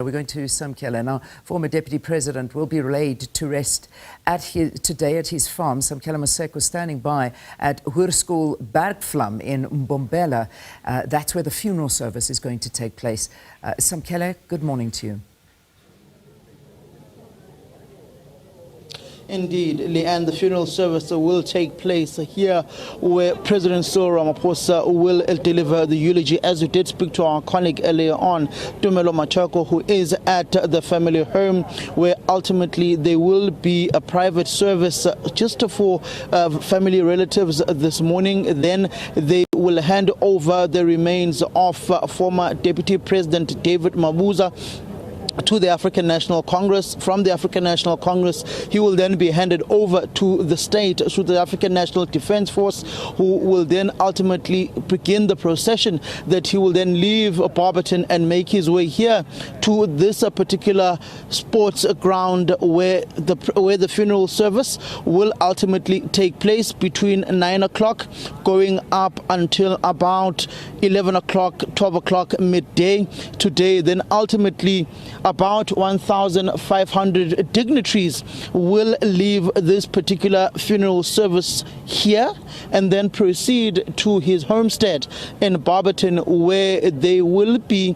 We're going to Samkele. Now, former Deputy President will be laid to rest today at his farm. Samkele Maseko standing by at Hoerskool Bergvlam in Mbombela. That's where the funeral service is going to take place. Samkele, good morning to you. Indeed, Leanne, the funeral service will take place here where President Cyril Ramaphosa will deliver the eulogy. As we did speak to our colleague earlier on, Samkele Maseko, who is at the family home, where ultimately there will be a private service just for family relatives this morning. Then they will hand over the remains of former Deputy President David Mabuza to the African National Congress. From the African National Congress, he will then be handed over to the state, to the African National Defence Force, who will then ultimately begin the procession that he will then leave Barberton and make his way here to this particular sports ground where the funeral service will ultimately take place between 9 o'clock going up until about 11 o'clock, 12 o'clock midday today. Then ultimately about 1,500 dignitaries will leave this particular funeral service here and then proceed to his homestead in Barberton, where they will be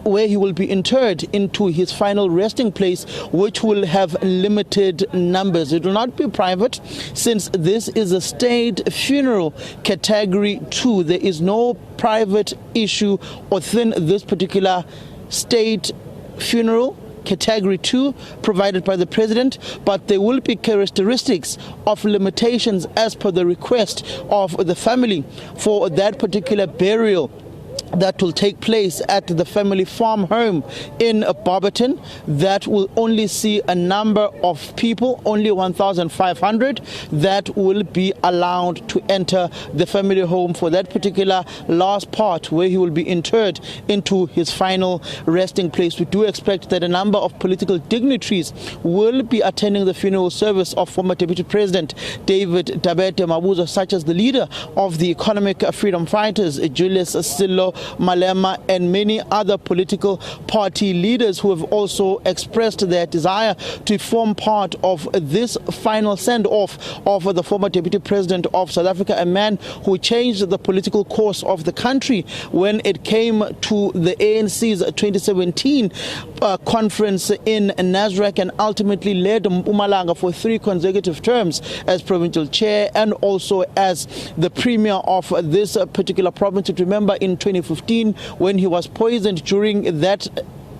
where he will be interred into his final resting place, which will have limited numbers. It will not be private, since this is a state funeral category 2. There is no private issue within this particular state funeral category 2 provided by the president, but there will be characteristics of limitations as per the request of the family for that particular burial that will take place at the family farm home in Barberton. That will only see a number of people, only 1,500, that will be allowed to enter the family home for that particular last part where he will be interred into his final resting place. We do expect that a number of political dignitaries will be attending the funeral service of former Deputy President David Mabuza, such as the leader of the Economic Freedom Fighters, Julius Silo Malema, and many other political party leaders who have also expressed their desire to form part of this final send-off of the former Deputy President of South Africa, a man who changed the political course of the country when it came to the ANC's 2017 conference in Nasrec, and ultimately led Mbombela for 3 consecutive terms as provincial chair and also as the premier of this particular province. Remember in 2015 when he was poisoned during that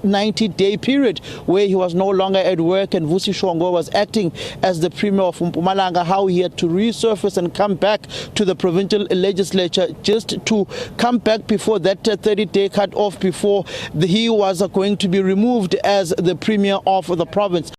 90-day period where he was no longer at work and Vusi Shongo was acting as the premier of Mbombela, how he had to resurface and come back to the provincial legislature just to come back before that 30-day cut off before he was going to be removed as the premier of the province.